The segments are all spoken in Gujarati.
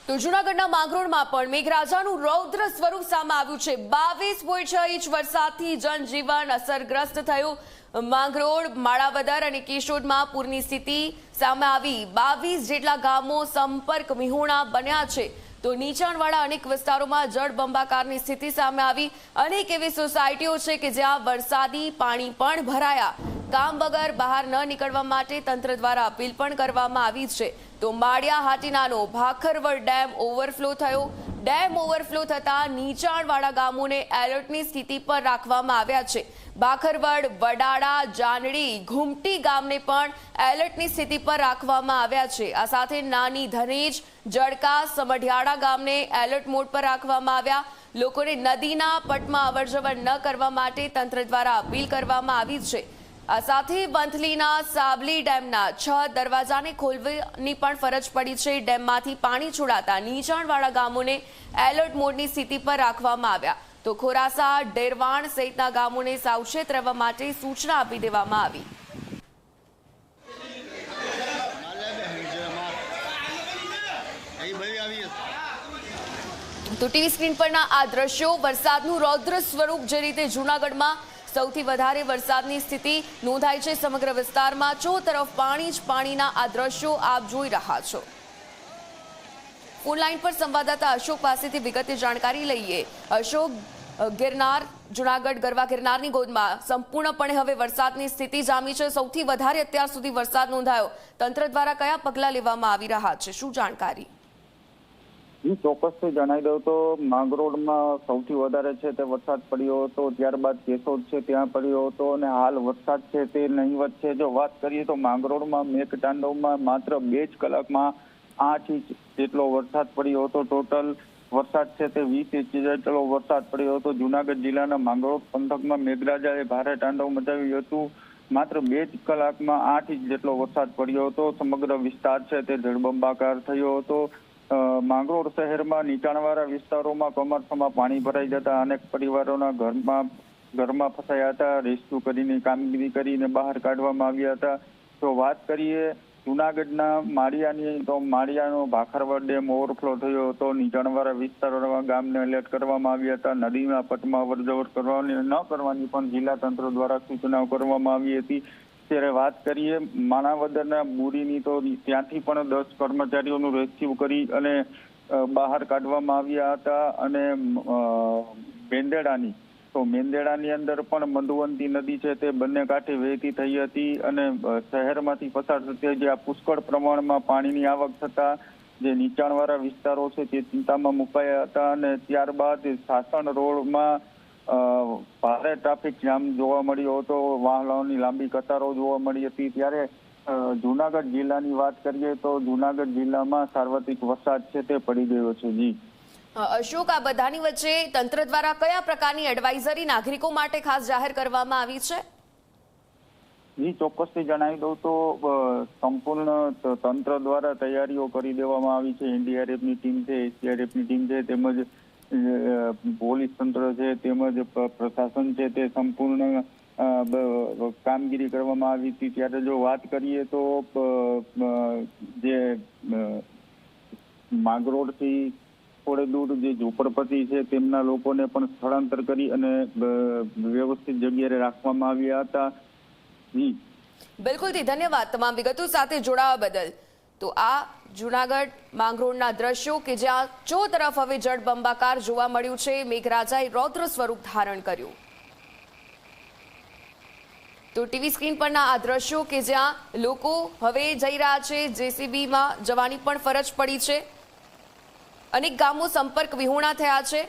તો જૂનાગઢના માંગરોળમાં પણ મેઘરાજાનું રૌદ્ર સ્વરૂપ સામે આવ્યું છે। 22.6 ઇંચ વરસાદથી જનજીવન અસરગ્રસ્ત થયું। માંગરોળ, માળાવદર અને કેશોદમાં પૂરની સ્થિતિ સામે આવી। 22 જેટલા ગામો સંપર્ક વિહોણા બન્યા છે। તો નીચાણવાળા અનેક વિસ્તારોમાં જળબંબાકારની સ્થિતિ સામે આવી। અનેક એવી સોસાયટીઓ છે કે જ્યાં વરસાદી પાણી પણ ભરાયા। કામ વગર બહાર ન નીકળવા માટે તંત્ર દ્વારા અપીલ પણ કરવામાં આવી છે। તો માળિયા હાટીનાનો ભાખરવડ ડેમ ઓવરફ્લો થયો। ડેમ ઓવરફ્લો થતા નીચાણવાળા ગામોને એલર્ટની સ્થિતિ પર રાખવામાં આવ્યા છે। ભાખરવડ, વડાળા, જાનડી, ઘુમટી ગામને પણ એલર્ટની સ્થિતિ પર રાખવામાં આવ્યા છે। આ સાથે નાની ધનેજ, જડકા, સમઢિયાળા ગામને એલર્ટ મોડ પર રાખવામાં આવ્યા। લોકોને નદીના પટમાં અવરજવર ન કરવા માટે તંત્ર દ્વારા અપીલ કરવામાં આવી છે। આ સાથે વંથલીના સાબલી ડેમના 6 દરવાજાને ખોલવાની પણ ફરજ પડી છે। ડેમમાંથી પાણી છોડાતા નીચાણવાળા ગામોને એલર્ટ મોડની સ્થિતિ પર રાખવામાં આવ્યા। તો ખોરાસા, ડેરવાણ સહિતના ગામોને સાવચેત રહેવા માટે સૂચના આપી દેવામાં આવી। તો ટીવી સ્ક્રીન પરના આ દ્રશ્યો વરસાદનું રૌદ્ર સ્વરૂપ જે રીતે જૂનાગઢમાં સૌથી વધારે વરસાદની સ્થિતિ નોંધાઈ છે। સમગ્ર વિસ્તારમાં ચોતરફ પાણી જ પાણીના આ દ્રશ્યો આપ જોઈ રહ્યા છો। ફોન લાઈન પર સંવાદદાતા અશોક પાસેથી વિગતે જાણકારી લઈએ। અશોક, ગિરનાર, જૂનાગઢ ગરવા ગિરનારની ગોદમાં સંપૂર્ણપણે હવે વરસાદની સ્થિતિ જામી છે। સૌથી વધારે અત્યાર સુધી વરસાદ નોંધાયો। તંત્ર દ્વારા કયા પગલાં લેવામાં આવી રહ્યા છે, શું જાણકારી? ચોક્કસથી જણાવી દઉં તો માંગરોળમાં સૌથી વધારે છે તે વરસાદ પડ્યો હતો, ત્યારબાદ કેશોદ છે ત્યાં પડ્યો હતો અને હાલ વરસાદ છે તે નહીવત છે। જો વાત કરીએ તો માંગરોળમાં મેઘતાંડવમાં માત્ર 2 જ કલાકમાં 8 ઇંચ જેટલો વરસાદ પડ્યો હતો। ટોટલ વરસાદ છે તે 20 ઇંચ જેટલો વરસાદ પડ્યો હતો। જૂનાગઢ જિલ્લાના માંગરોળ પંથકમાં મેઘરાજાએ ભારે તાંડવ મચાવ્યું હતું। માત્ર 2 જ કલાકમાં 8 ઇંચ જેટલો વરસાદ પડ્યો હતો। સમગ્ર વિસ્તાર છે તે જળબંબાકાર થયો હતો। માંગરોળ શહેરમાં નીચાણવાળા વિસ્તારોમાં કમરસમાં પાણી ભરાઈ જતા અનેક પરિવારોના ઘરમાં ફસાયા હતા। રેસ્ક્યુ કરીને કામગીરી કરીને બહાર કાઢવામાં આવ્યા હતા। તો વાત કરીએ જૂનાગઢના માળિયાની, તો માળિયાનો ભાખરવડ ડેમ ઓવરફ્લો થયો હતો। નીચાણવાળા વિસ્તારોના ગામને એલર્ટ કરવામાં આવ્યા હતા। નદીના પટમાં અવરજવર કરવાની ન કરવાની પણ જિલ્લા તંત્ર દ્વારા સૂચનાઓ કરવામાં આવી હતી। ત્યારે વાત કરીએ માણાવદરના બુરીની, તો ત્યાંથી પણ 10 કર્મચારીઓનું રેસ્ક્યુ કરી અને બહાર કાઢવામાં આવ્યા હતા। અને મેંદેડાની, તો મેંદેડાની અંદર પણ મધુવંતી નદી છે તે બંને કાંઠે વહેતી થઈ હતી અને શહેરમાંથી પસાર થતી જ્યાં પુષ્કળ પ્રમાણમાં પાણીની આવક થતા જે નીચાણવાળા વિસ્તારો છે તે ચિંતામાં મુકાયા હતા। અને ત્યારબાદ સાસણ રોડમાં ભારે ટ્રાફિક જામ જોવા મળ્યો હતો। વાહનોની લાંબી કતારો જોવા મળી હતી। ત્યારે જૂનાગઢ જિલ્લાની વાત કરીએ તો જૂનાગઢ જિલ્લામાં સાર્વત્રિક વરસાદ છે તે પડી ગયો છે। જી અશોક, આ બધાની વચ્ચે તંત્ર દ્વારા કયા પ્રકારની એડવાઇઝરી નાગરિકો માટે ખાસ જાહેર કરવામાં આવી છે? જી ચોક્કસથી જણાવી દઉં તો સંપૂર્ણ તંત્ર દ્વારા તૈયારીઓ કરી દેવામાં આવી છે। એનડીઆરએફની ટીમ છે, એસડીઆરએફની ટીમ છે, તેમજ પોલીસ તંત્ર છે, તેમજ પ્રશાસન છે તે સંપૂર્ણ કામગીરી કરવામાં આવી હતી। ત્યારે જો વાત કરીએ તો જે માંગરોળથી થોડે દૂર જે ઝૂંપડપટ્ટી છે તેમના લોકોને પણ સ્થળાંતર કરી અને વ્યવસ્થિત જગ્યાએ રાખવામાં આવ્યા હતા। જી બિલકુલથી ધન્યવાદ તમામ વિગતો સાથે જોડાવા બદલ। તો આ જૂનાગઢ માંગરોળના દ્રશ્યો કે જ્યાં ચોતરફ હવે જળબંબાકાર જોવા મળ્યું છે। મેઘરાજાએ રૌદ્ર સ્વરૂપ ધારણ કર્યું। તો ટીવી સ્ક્રીન પરના આ દ્રશ્યો કે જ્યાં લોકો હવે જઈ રહ્યા છે, જેસીબીમાં જવાની પણ ફરજ પડી છે। અનેક ગામો સંપર્ક વિહોણા થયા છે।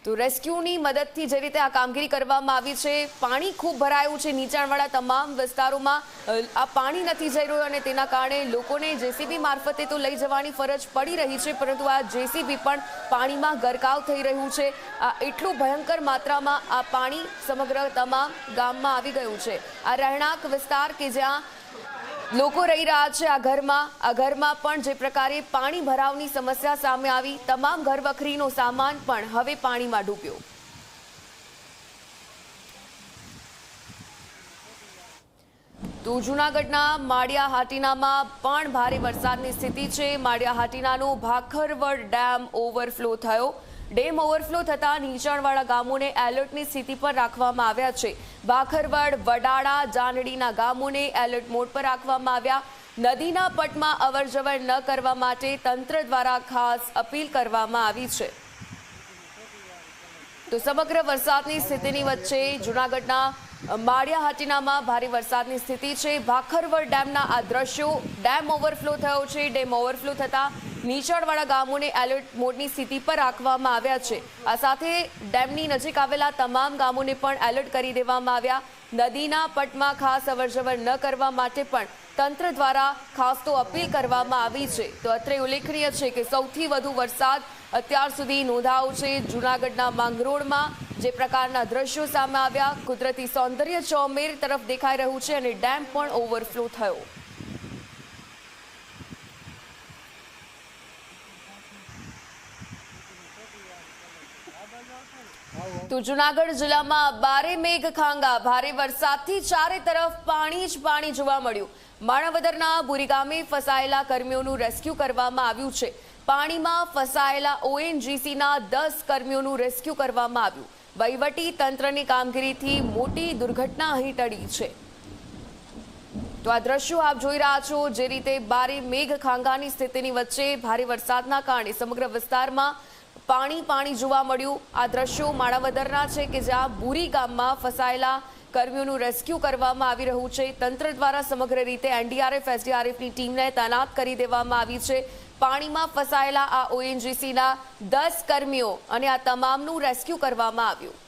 તો રેસ્ક્યુની મદદથી જે રીતે આ કામગીરી કરવામાં આવી છે, પાણી ખૂબ ભરાયું છે નીચાણવાળા તમામ વિસ્તારોમાં। આ પાણી નથી જઈ રહ્યું અને તેના કારણે લોકોને જેસીબી મારફતે તો લઈ જવાની ફરજ પડી રહી છે, પરંતુ આ જેસીબી પણ પાણીમાં ગરકાવ થઈ રહ્યું છે। આ એટલું ભયંકર માત્રામાં આ પાણી સમગ્ર તમામ ગામમાં આવી ગયું છે। આ રહેણાંક વિસ્તાર કે જ્યાં લોકો રહી રહ્યા છે, આ ઘરમાં પણ જે પ્રકારે પાણી ભરાવની સમસ્યા સામે આવી, તમામ ઘર વખરીનો સામાન પણ હવે પાણીમાં ડૂબ્યો। તો જૂનાગઢના માળિયા હાટીનામાં પણ ભારે વરસાદની સ્થિતિ છે। માળિયા હાટીનાનો ભાખરવડ ડેમ ઓવરફ્લો થયો। ડેમ ઓવરફ્લો થતાં નીચાણવાળા ગામોને એલર્ટની સ્થિતિ પર રાખવામાં આવ્યા છે। ભાખરવડ, વડાળા, જાનડીના ગામોને એલર્ટ મોડ પર રાખવામાં આવ્યા। નદીના પટમાં અવરજવર ન કરવા માટે તંત્ર દ્વારા ખાસ અપીલ કરવામાં આવી છે। તો સમગ્ર વરસાદની સ્થિતિની વચ્ચે જૂનાગઢના માળિયા હાટીનામાં ભારે વરસાદની સ્થિતિ છે। ભાખરવડ ડેમના આ દ્રશ્યો, ડેમ ઓવરફ્લો થયો છે। ડેમ ઓવરફ્લો થતાં નીચાણવાળા ગામોને એલર્ટ મોડની સ્થિતિ પર રાખવામાં આવ્યા છે। આ સાથે ડેમની નજીક આવેલા તમામ ગામોને પણ એલર્ટ કરી દેવામાં આવ્યા। નદીના પટમાં ખાસ અવરજવર ન કરવા માટે પણ તંત્ર દ્વારા ખાસ તો અપીલ કરવામાં આવી છે। તો અત્રે ઉલ્લેખનીય છે કે સૌથી વધુ વરસાદ અત્યાર સુધી નોંધાયો છે જૂનાગઢના માંગરોળમાં। જે પ્રકારના દ્રશ્યો સામે આવ્યા, કુદરતી સૌંદર્ય ચોમેર તરફ દેખાઈ રહ્યું છે અને ડેમ પણ ઓવરફ્લો થયો। તો જૂનાગઢ જિલ્લામાં બારે મેઘ ખાંગા, ભારે વરસાદથી ચારે તરફ પાણી જ પાણી જોવા મળ્યું। માણાવદરના ભૂરી ગામે ફસાયેલા કર્મીઓનું રેસ્ક્યુ કરવામાં આવ્યું છે। પાણીમાં ફસાયેલા ONGCના 10 કર્મીઓનું રેસ્ક્યુ કરવામાં આવ્યું। વહીવટી તંત્રની કામગીરીથી મોટી દુર્ઘટના અહીં ટળી છે। તો આ દ્રશ્યો આપ જોઈ રહ્યા છો, જે રીતે બારે મેઘ ખાંગાની સ્થિતિની વચ્ચે ભારે વરસાદના કારણે સમગ્ર વિસ્તારમાં પાણી જોવા મળ્યું। આ દ્રશ્યો માણાવદરના છે કે જ્યાં ભૂરી ગામમાં ફસાયેલા કર્મીઓનું રેસ્ક્યુ કરવામાં આવી રહ્યું છે। તંત્ર દ્વારા સમગ્ર રીતે NDRF, SDRFની ટીમને તૈનાત કરી દેવામાં આવી છે। પાણીમાં ફસાયેલા આ ONGCના 10 કર્મીઓ અને આ તમામનું રેસ્ક્યુ કરવામાં આવ્યું।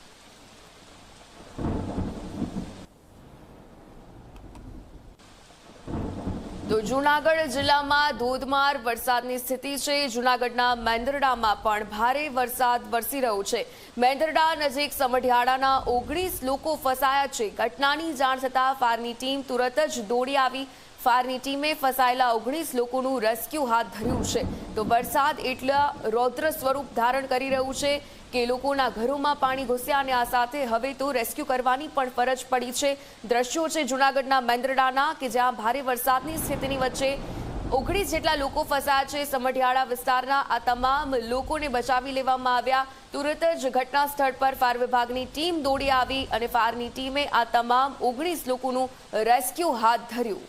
તો જૂનાગઢ જિલ્લામાં ધોધમાર વરસાદની સ્થિતિ છે। જૂનાગઢના મેંદરડામાં પણ ભારે વરસાદ વરસી રહ્યો છે। મેંદરડા નજીક સમઢિયાળાના 19 લોકો ફસાયા છે। ઘટનાની જાણ થતાં ફાયરની ટીમ તુરત જ દોડી આવી। ફાયરની ટીમે ફસાયેલા 19 લોકોનું રેસ્ક્યુ હાથ ધર્યું છે। તો વરસાદ એટલા રૌદ્ર સ્વરૂપ ધારણ કરી રહ્યું છે કે લોકોના ઘરોમાં પાણી ઘૂસ્યા અને આ સાથે હવે તો રેસ્ક્યુ કરવાની પણ ફરજ પડી છે। દ્રશ્યો છે જૂનાગઢના મેંદરડાના કે જ્યાં ભારે વરસાદની સ્થિતિની વચ્ચે 19 જેટલા લોકો ફસાયા છે। સમઢિયાળા વિસ્તારના આ તમામ લોકોને બચાવી લેવામાં આવ્યા। તુરત જ ઘટના સ્થળ પર ફાયર વિભાગની ટીમ દોડી આવી અને ફાયરની ટીમે આ તમામ 19 લોકોનું રેસ્ક્યુ હાથ ધર્યું।